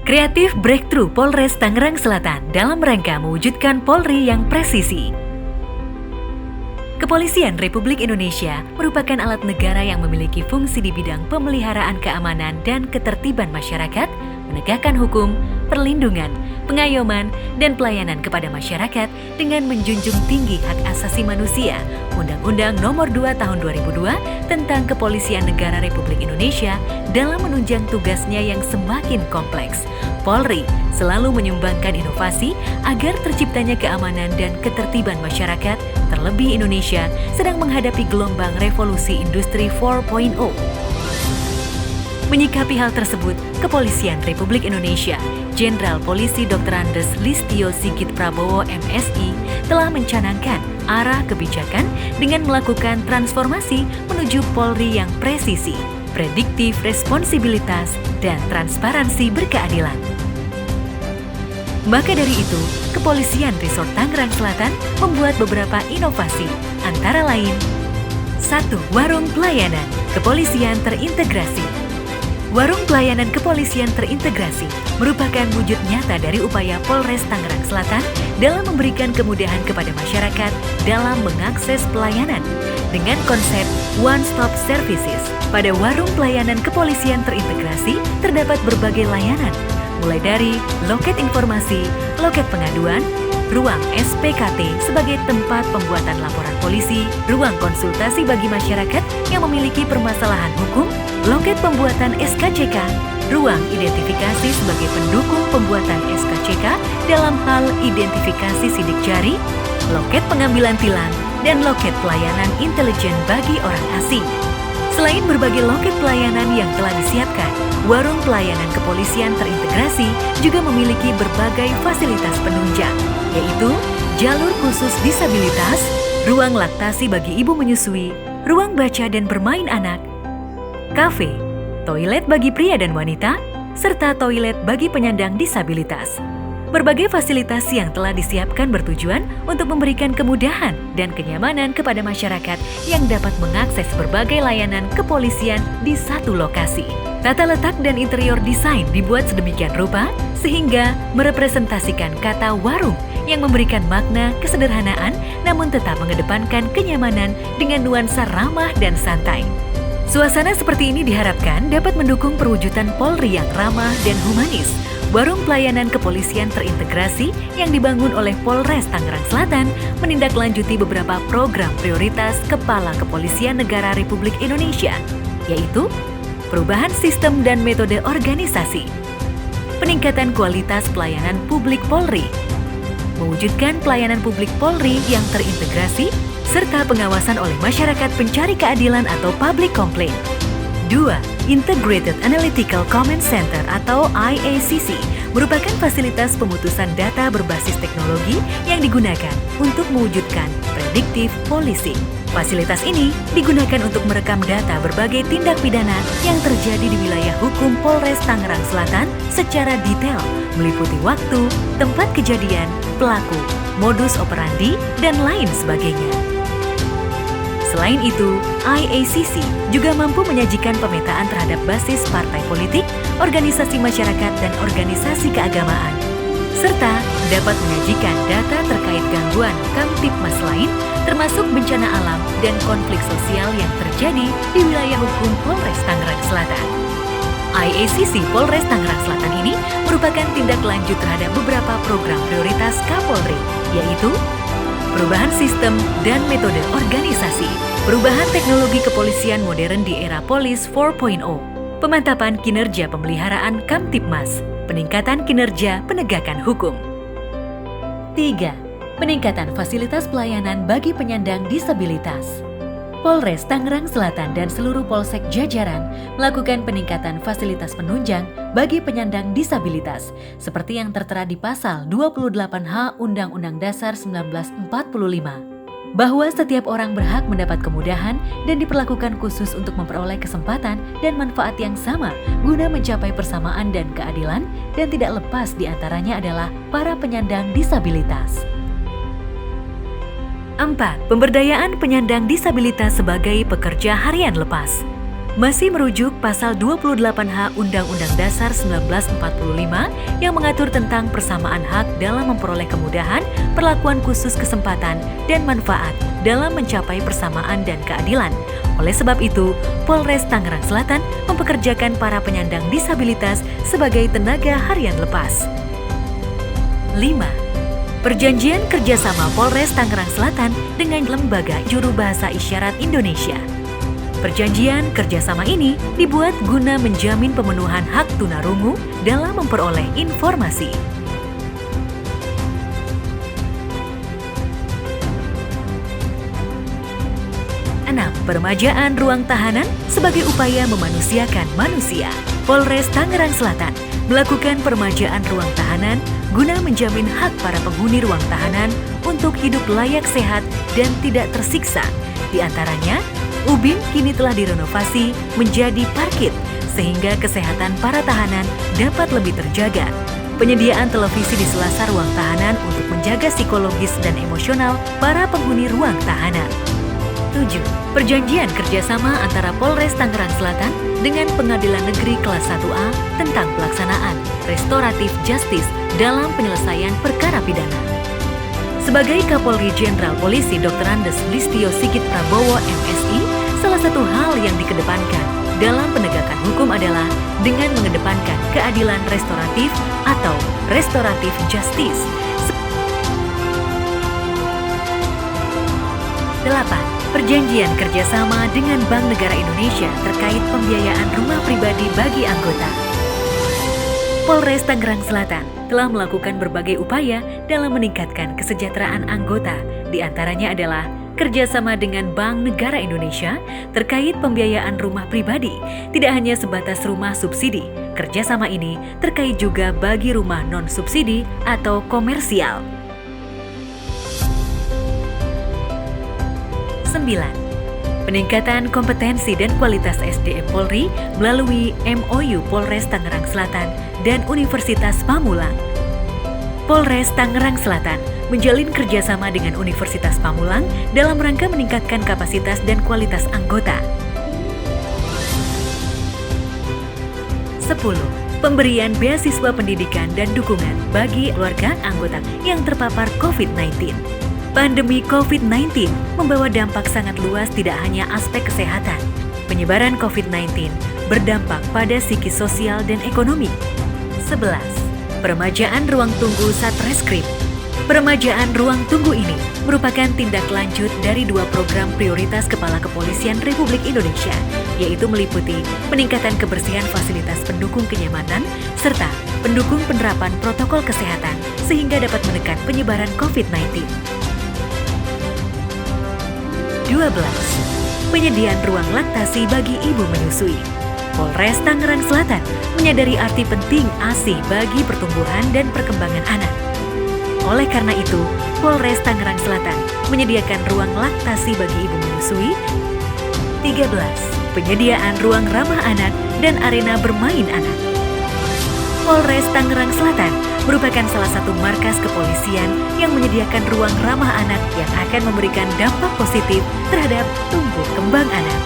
Kreatif breakthrough Polres Tangerang Selatan dalam rangka mewujudkan Polri yang presisi. Kepolisian Republik Indonesia merupakan alat negara yang memiliki fungsi di bidang pemeliharaan keamanan dan ketertiban masyarakat, menegakkan hukum, perlindungan, pengayoman, dan pelayanan kepada masyarakat dengan menjunjung tinggi hak asasi manusia, Undang-Undang Nomor 2 Tahun 2002 tentang Kepolisian Negara Republik Indonesia dalam menunjang tugasnya yang semakin kompleks. Polri selalu menyumbangkan inovasi agar terciptanya keamanan dan ketertiban masyarakat, terlebih Indonesia sedang menghadapi gelombang revolusi industri 4.0. Menyikapi hal tersebut, Kepolisian Republik Indonesia, Jenderal Polisi Dr. Andes Listio Sigit Prabowo MSI telah mencanangkan arah kebijakan dengan melakukan transformasi menuju Polri yang presisi, prediktif responsibilitas, dan transparansi berkeadilan. Maka dari itu, Kepolisian Resort Tangerang Selatan membuat beberapa inovasi, antara lain 1. Warung Pelayanan Kepolisian Terintegrasi. Warung Pelayanan Kepolisian Terintegrasi merupakan wujud nyata dari upaya Polres Tangerang Selatan dalam memberikan kemudahan kepada masyarakat dalam mengakses pelayanan. Dengan konsep One Stop Services, pada Warung Pelayanan Kepolisian Terintegrasi terdapat berbagai layanan, mulai dari loket informasi, loket pengaduan, ruang SPKT sebagai tempat pembuatan laporan polisi, ruang konsultasi bagi masyarakat yang memiliki permasalahan hukum, loket pembuatan SKCK, ruang identifikasi sebagai pendukung pembuatan SKCK dalam hal identifikasi sidik jari, loket pengambilan tilang, dan loket pelayanan intelijen bagi orang asing. Selain berbagai loket pelayanan yang telah disiapkan, Warung Pelayanan Kepolisian Terintegrasi juga memiliki berbagai fasilitas penunjang, yaitu jalur khusus disabilitas, ruang laktasi bagi ibu menyusui, ruang baca dan bermain anak, kafe, toilet bagi pria dan wanita, serta toilet bagi penyandang disabilitas. Berbagai fasilitas yang telah disiapkan bertujuan untuk memberikan kemudahan dan kenyamanan kepada masyarakat yang dapat mengakses berbagai layanan kepolisian di satu lokasi. Tata letak dan interior desain dibuat sedemikian rupa sehingga merepresentasikan kata warung yang memberikan makna kesederhanaan namun tetap mengedepankan kenyamanan dengan nuansa ramah dan santai. Suasana seperti ini diharapkan dapat mendukung perwujudan Polri yang ramah dan humanis. Warung Pelayanan Kepolisian Terintegrasi yang dibangun oleh Polres Tangerang Selatan menindaklanjuti beberapa program prioritas Kepala Kepolisian Negara Republik Indonesia, yaitu perubahan sistem dan metode organisasi, peningkatan kualitas pelayanan publik Polri, mewujudkan pelayanan publik Polri yang terintegrasi, serta pengawasan oleh masyarakat pencari keadilan atau public complaint. 2. Integrated Analytical Command Center atau IACC merupakan fasilitas pemutusan data berbasis teknologi yang digunakan untuk mewujudkan predictive policing. Fasilitas ini digunakan untuk merekam data berbagai tindak pidana yang terjadi di wilayah hukum Polres Tangerang Selatan secara detail, meliputi waktu, tempat kejadian, pelaku, modus operandi, dan lain sebagainya. Selain itu, IACC juga mampu menyajikan pemetaan terhadap basis partai politik, organisasi masyarakat, dan organisasi keagamaan, serta dapat menyajikan data terkait gangguan Kamtibmas lain, termasuk bencana alam dan konflik sosial yang terjadi di wilayah hukum Polres Tangerang Selatan. IACC Polres Tangerang Selatan ini merupakan tindak lanjut terhadap beberapa program prioritas Kapolri, yaitu perubahan sistem dan metode organisasi, perubahan teknologi kepolisian modern di era Polis 4.0, pemantapan kinerja pemeliharaan Kamtibmas, peningkatan kinerja penegakan hukum. 3. Peningkatan fasilitas pelayanan bagi penyandang disabilitas. Polres Tangerang Selatan dan seluruh polsek jajaran melakukan peningkatan fasilitas penunjang bagi penyandang disabilitas seperti yang tertera di Pasal 28H Undang-Undang Dasar 1945, bahwa setiap orang berhak mendapat kemudahan dan diperlakukan khusus untuk memperoleh kesempatan dan manfaat yang sama guna mencapai persamaan dan keadilan, dan tidak lepas di antaranya adalah para penyandang disabilitas. 4. Pemberdayaan penyandang disabilitas sebagai pekerja harian lepas. masih merujuk pasal 28H Undang-Undang Dasar 1945 yang mengatur tentang persamaan hak dalam memperoleh kemudahan, perlakuan khusus kesempatan, dan manfaat dalam mencapai persamaan dan keadilan. Oleh sebab itu, Polres Tangerang Selatan mempekerjakan para penyandang disabilitas sebagai tenaga harian lepas. 5. Perjanjian kerjasama Polres Tangerang Selatan dengan Lembaga Juru Bahasa Isyarat Indonesia. Perjanjian kerjasama ini dibuat guna menjamin pemenuhan hak tunarungu dalam memperoleh informasi. 6. Peremajaan ruang tahanan sebagai upaya memanusiakan manusia. Polres Tangerang Selatan melakukan peremajaan ruang tahanan guna menjamin hak para penghuni ruang tahanan untuk hidup layak sehat dan tidak tersiksa. Di antaranya, UBIM kini telah direnovasi menjadi parkit sehingga kesehatan para tahanan dapat lebih terjaga. Penyediaan televisi di sela-sela ruang tahanan untuk menjaga psikologis dan emosional para penghuni ruang tahanan. 7. Perjanjian kerjasama antara Polres Tangerang Selatan dengan Pengadilan Negeri Kelas 1A tentang pelaksanaan restoratif justice dalam penyelesaian perkara pidana. Sebagai Kapolri Jenderal Polisi Dr. Andes Listio Sigit Prabowo MSI, salah satu hal yang dikedepankan dalam penegakan hukum adalah dengan mengedepankan keadilan restoratif atau restoratif justice. 8. Perjanjian kerjasama dengan Bank Negara Indonesia terkait pembiayaan rumah pribadi bagi anggota. Polres Tangerang Selatan telah melakukan berbagai upaya dalam meningkatkan kesejahteraan anggota. Di antaranya adalah kerjasama dengan Bank Negara Indonesia terkait pembiayaan rumah pribadi. Tidak hanya sebatas rumah subsidi, kerjasama ini terkait juga bagi rumah non-subsidi atau komersial. 9. Peningkatan kompetensi dan kualitas SDM Polri melalui MOU Polres Tangerang Selatan dan Universitas Pamulang. Polres Tangerang Selatan menjalin kerjasama dengan Universitas Pamulang dalam rangka meningkatkan kapasitas dan kualitas anggota. 10. Pemberian beasiswa pendidikan dan dukungan bagi keluarga anggota yang terpapar COVID-19. Pandemi COVID-19 membawa dampak sangat luas tidak hanya aspek kesehatan. Penyebaran COVID-19 berdampak pada psikis sosial dan ekonomi. 11. Peremajaan ruang tunggu Satreskrim. Peremajaan ruang tunggu ini merupakan tindak lanjut dari 2 program prioritas Kepala Kepolisian Republik Indonesia, yaitu meliputi peningkatan kebersihan fasilitas pendukung kenyamanan serta pendukung penerapan protokol kesehatan sehingga dapat menekan penyebaran COVID-19. 12. Penyediaan ruang laktasi bagi ibu menyusui. Polres Tangerang Selatan menyadari arti penting ASI bagi pertumbuhan dan perkembangan anak. Oleh karena itu, Polres Tangerang Selatan menyediakan ruang laktasi bagi ibu menyusui. 13. Penyediaan ruang ramah anak dan arena bermain anak. Polres Tangerang Selatan merupakan salah satu markas kepolisian yang menyediakan ruang ramah anak yang akan memberikan dampak positif terhadap tumbuh kembang anak.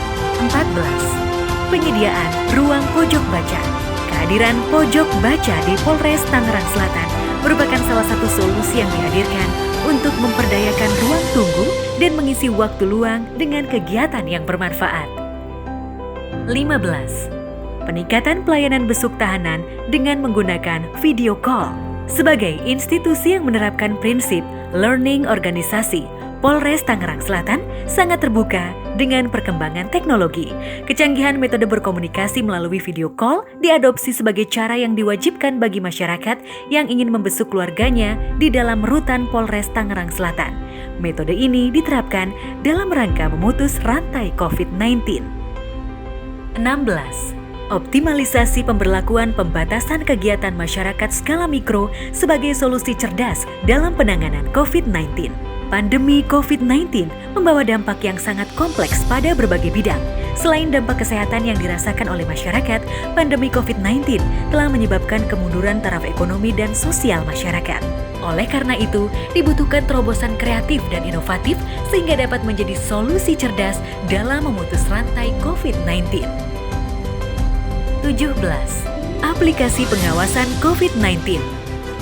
14. Penyediaan ruang pojok baca. Kehadiran pojok baca di Polres Tangerang Selatan merupakan salah satu solusi yang dihadirkan untuk memperdayakan ruang tunggu dan mengisi waktu luang dengan kegiatan yang bermanfaat. 15. Peningkatan pelayanan besuk tahanan dengan menggunakan video call. Sebagai institusi yang menerapkan prinsip learning organisasi, Polres Tangerang Selatan sangat terbuka dengan perkembangan teknologi. Kecanggihan metode berkomunikasi melalui video call diadopsi sebagai cara yang diwajibkan bagi masyarakat yang ingin membesuk keluarganya di dalam rutan Polres Tangerang Selatan. Metode ini diterapkan dalam rangka memutus rantai COVID-19. 16. Optimalisasi pemberlakuan pembatasan kegiatan masyarakat skala mikro sebagai solusi cerdas dalam penanganan COVID-19. Pandemi COVID-19 membawa dampak yang sangat kompleks pada berbagai bidang. Selain dampak kesehatan yang dirasakan oleh masyarakat, pandemi COVID-19 telah menyebabkan kemunduran taraf ekonomi dan sosial masyarakat. Oleh karena itu, dibutuhkan terobosan kreatif dan inovatif sehingga dapat menjadi solusi cerdas dalam memutus rantai COVID-19. 17. Aplikasi pengawasan COVID-19.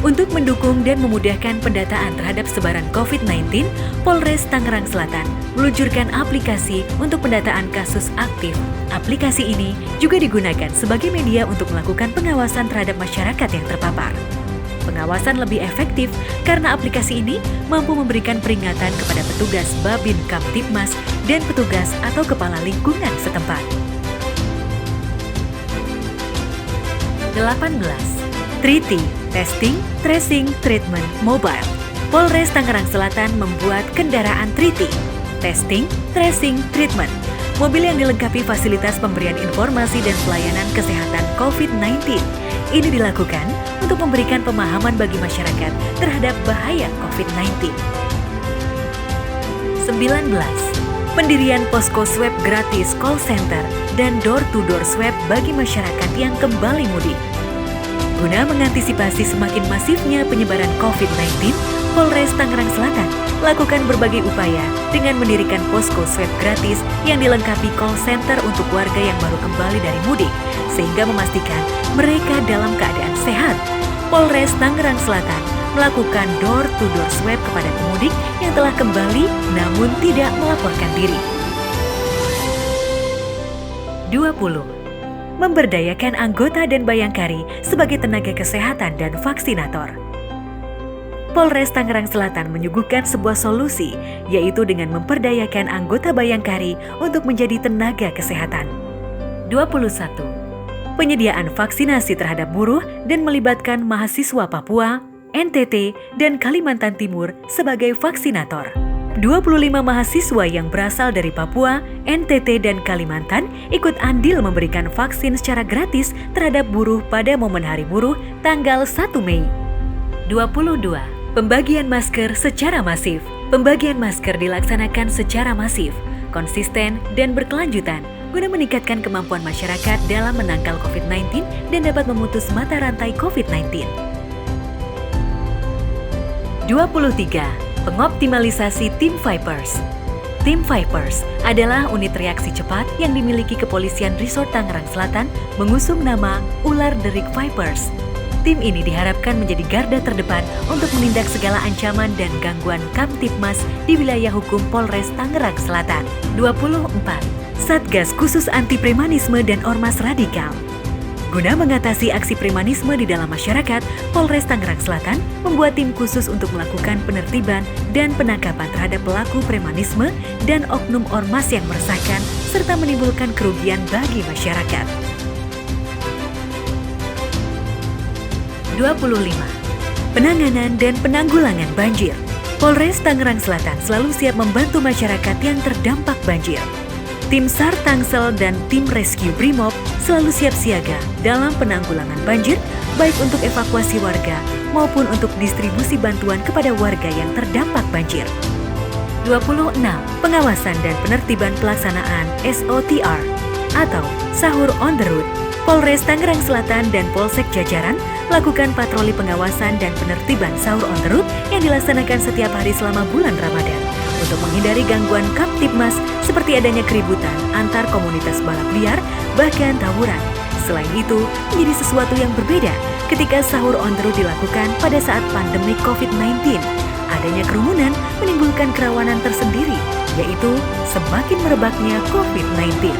Untuk mendukung dan memudahkan pendataan terhadap sebaran COVID-19, Polres Tangerang Selatan meluncurkan aplikasi untuk pendataan kasus aktif. Aplikasi ini juga digunakan sebagai media untuk melakukan pengawasan terhadap masyarakat yang terpapar. Pengawasan lebih efektif karena aplikasi ini mampu memberikan peringatan kepada petugas Babin Kamtibmas dan petugas atau kepala lingkungan setempat. 18. 3T, Testing, Tracing, Treatment, Mobile. Polres Tangerang Selatan membuat kendaraan 3T, Testing, Tracing, Treatment. Mobil yang dilengkapi fasilitas pemberian informasi dan pelayanan kesehatan COVID-19. Ini dilakukan untuk memberikan pemahaman bagi masyarakat terhadap bahaya COVID-19. 19. Pendirian posko swab gratis call center dan door-to-door swab bagi masyarakat yang kembali mudik. Guna mengantisipasi semakin masifnya penyebaran COVID-19, Polres Tangerang Selatan lakukan berbagai upaya dengan mendirikan posko swab gratis yang dilengkapi call center untuk warga yang baru kembali dari mudik, sehingga memastikan mereka dalam keadaan sehat. Polres Tangerang Selatan melakukan door-to-door swab kepada pemudik yang telah kembali namun tidak melaporkan diri. 20. Memberdayakan anggota dan bayangkari sebagai tenaga kesehatan dan vaksinator. Polres Tangerang Selatan menyuguhkan sebuah solusi, yaitu dengan memperdayakan anggota bayangkari untuk menjadi tenaga kesehatan. 21. Penyediaan vaksinasi terhadap buruh dan melibatkan mahasiswa Papua, NTT, dan Kalimantan Timur sebagai vaksinator. 25 mahasiswa yang berasal dari Papua, NTT, dan Kalimantan ikut andil memberikan vaksin secara gratis terhadap buruh pada momen Hari Buruh tanggal 1 Mei. 22. Pembagian masker secara masif. Pembagian masker dilaksanakan secara masif, konsisten, dan berkelanjutan guna meningkatkan kemampuan masyarakat dalam menangkal COVID-19 dan dapat memutus mata rantai COVID-19. 23. Pengoptimalisasi Tim Vipers. Tim Vipers adalah unit reaksi cepat yang dimiliki Kepolisian Resort Tangerang Selatan mengusung nama Ular Derik Vipers. Tim ini diharapkan menjadi garda terdepan untuk menindak segala ancaman dan gangguan Kamtibmas di wilayah hukum Polres Tangerang Selatan. 24. Satgas Khusus Anti Premanisme dan Ormas Radikal. Guna mengatasi aksi premanisme di dalam masyarakat, Polres Tangerang Selatan membuat tim khusus untuk melakukan penertiban dan penangkapan terhadap pelaku premanisme dan oknum ormas yang meresahkan serta menimbulkan kerugian bagi masyarakat. 25. Penanganan dan penanggulangan banjir. Polres Tangerang Selatan selalu siap membantu masyarakat yang terdampak banjir. Tim SAR Tangsel dan tim Rescue Brimob selalu siap siaga dalam penanggulangan banjir, baik untuk evakuasi warga maupun untuk distribusi bantuan kepada warga yang terdampak banjir. 26. Pengawasan dan penertiban pelaksanaan SOTR atau Sahur on the Road. Polres Tangerang Selatan dan Polsek jajaran lakukan patroli pengawasan dan penertiban Sahur on the Road yang dilaksanakan setiap hari selama bulan Ramadan untuk menghindari gangguan Kamtibmas seperti adanya keributan antar komunitas balap liar, bahkan tawuran. Selain itu, menjadi sesuatu yang berbeda ketika Sahur on the Road dilakukan pada saat pandemi COVID-19. Adanya kerumunan menimbulkan kerawanan tersendiri, yaitu semakin merebaknya COVID-19.